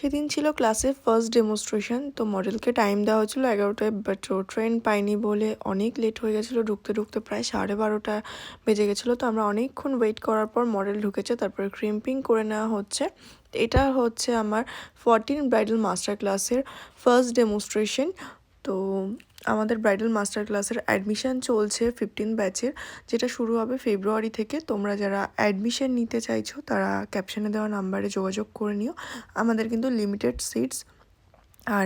সেদিন ছিল ক্লাসের ফার্স্ট ডেমনস্ট্রেশন। তো মডেলকে টাইম দেওয়া হয়েছিল 11টায়, বাট ও ট্রেন পাইনি বলে অনেক লেট হয়ে গেছিলো। ঢুকতে ঢুকতে প্রায় 12:30 বেজে গেছিলো। তো আমরা অনেকক্ষণ ওয়েট করার পর মডেল ঢুকেছে, তারপরে ক্রিম্পিং করে নেওয়া হচ্ছে। এটা হচ্ছে আমার 14 ব্রাইডাল মাস্টার ক্লাসের ফার্স্ট ডেমনস্ট্রেশন। তো আমাদের ব্রাইডাল মাস্টার ক্লাসের অ্যাডমিশান চলছে 15 ব্যাচের, যেটা শুরু হবে ফেব্রুয়ারি থেকে। তোমরা যারা অ্যাডমিশন নিতে চাইছো তারা ক্যাপশনে দেওয়া নাম্বারে যোগাযোগ করে নিও। আমাদের কিন্তু লিমিটেড সিটস। আর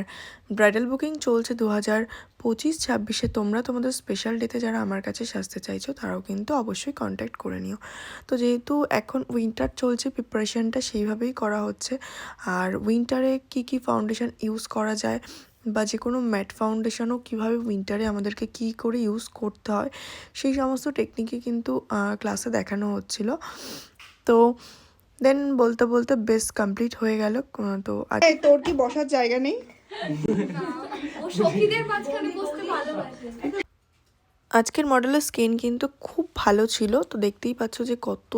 ব্রাইডাল বুকিং চলছে 2025-26-এ। তোমরা তোমাদের স্পেশাল ডেতে যারা আমার কাছে সাজতে চাইছো তারাও কিন্তু অবশ্যই কন্ট্যাক্ট করে নিও। তো যেহেতু এখন উইন্টার চলছে, প্রিপারেশনটা সেইভাবেই করা হচ্ছে। আর উইন্টারে কি ফাউন্ডেশন ইউজ করা যায় বা যে কোনো ম্যাট ফাউন্ডেশনও কীভাবে উইন্টারে আমাদেরকে কী করে ইউজ করতে হয়, সেই সমস্ত টেকনিকই কিন্তু ক্লাসে দেখানো হচ্ছিল। তো দেন বলতে বলতে বেস কমপ্লিট হয়ে গেল। তো তোর কি বসার জায়গা নেই? আজকের মডেলের স্কিন কিন্তু খুব ভালো ছিল। তো দেখতেই পাচ্ছ যে কত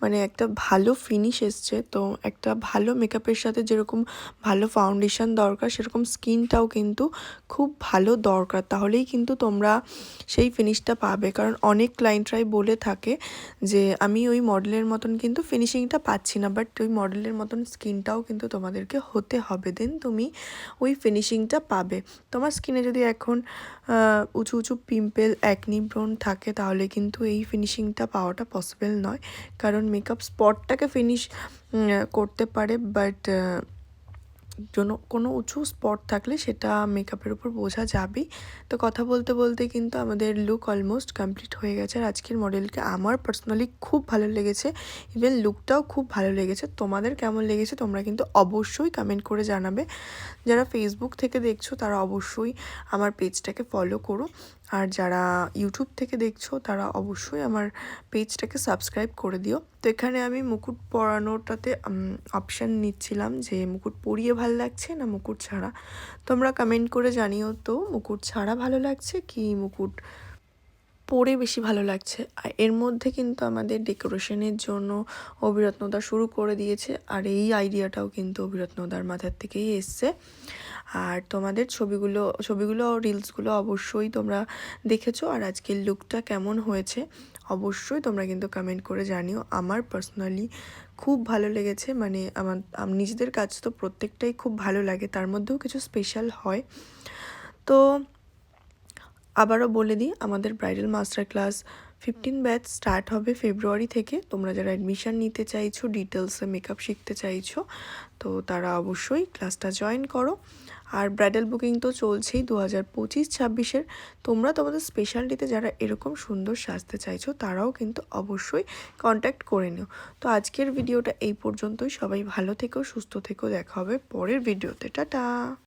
মানে একটা ভালো ফিনিশ এসছে। তো একটা ভালো মেকআপের সাথে যেরকম ভালো ফাউন্ডেশন দরকার, সেরকম স্কিনটাও কিন্তু খুব ভালো দরকার, তাহলেই কিন্তু তোমরা সেই ফিনিশটা পাবে। কারণ অনেক ক্লায়েন্টরাই বলে থাকে যে আমি ওই মডেলের মতন কিন্তু ফিনিশিংটা পাচ্ছি না, বাট ওই মডেলের মতন স্কিনটাও কিন্তু তোমাদেরকে হতে হবে, দেন তুমি ওই ফিনিশিংটা পাবে। তোমার স্কিনে যদি এখন উঁচু উঁচু পিম্পল, অ্যাকনি ব্রণ থাকে, তাহলে কিন্তু এই ফিনিশিংটা পাওয়াটা পসিবল নয়। কারণ মেকআপ স্পটটাকে ফিনিশ করতে পারে, বাট কোনো উঁচু স্পট থাকলে সেটা মেকআপের উপর বোঝা যাবেই। তো কথা বলতে বলতে কিন্তু আমাদের লুক অলমোস্ট কমপ্লিট হয়ে গেছে। আর আজকের মডেলকে আমার পার্সোনালি খুব ভালো লেগেছে, ইভেন লুকটাও খুব ভালো লেগেছে। তোমাদের কেমন লেগেছে তোমরা কিন্তু অবশ্যই কমেন্ট করে জানাবে। যারা ফেসবুক থেকে দেখছো তারা অবশ্যই আমার পেজটাকে ফলো করো, আর যারা ইউটিউব থেকে দেখছো তারা অবশ্যই আমার পেজটাকে সাবস্ক্রাইব করে দিও। তো এখানে আমি মুকুট পরানোটাতে অপশান নিচ্ছিলাম যে মুকুট পরিয়ে ভালো লাগছে না মুকুট ছাড়া। তোমরা কমেন্ট করে জানিও তো মুকুট ছাড়া ভালো লাগছে কি মুকুট পরে বেশি ভালো লাগছে। আর এর মধ্যে কিন্তু আমাদের ডেকোরেশনের জন্য অভিরত্নদা শুরু করে দিয়েছে, আর এই আইডিয়াটাও কিন্তু অভিরত্নদার মাথার থেকেই এসছে। আর তোমাদের ছবিগুলো রিলসগুলো অবশ্যই তোমরা দেখেছো। আর আজকের লুকটা কেমন হয়েছে অবশ্যই তোমরা কিন্তু কমেন্ট করে জানিও। আমার পার্সোনালি খুব ভালো লেগেছে। মানে আমার নিজেদের কাজ তো প্রত্যেকটাই খুব ভালো লাগে, তার মধ্যেও কিছু স্পেশাল হয়। তো আবারও বলে দিই, আমাদের bridal master class 15 batch start হবে ফেব্রুয়ারি থেকে। তোমরা যারা অ্যাডমিশান নিতে চাইছো, ডিটেলসে মেকআপ শিখতে চাইছো, তো তারা অবশ্যই ক্লাসটা জয়েন করো। আর ব্রাইডাল বুকিং তো চলছেই 2025-26-এর। তোমরা তোমাদের স্পেশালিটিতে যারা এরকম সুন্দর সাজতে চাইছো তারাও কিন্তু অবশ্যই কন্ট্যাক্ট করে নিও। তো আজকের ভিডিওটা এই পর্যন্তই। সবাই ভালো থেকো, সুস্থ থেকো, দেখা হবে পরের ভিডিওতে। টাটা।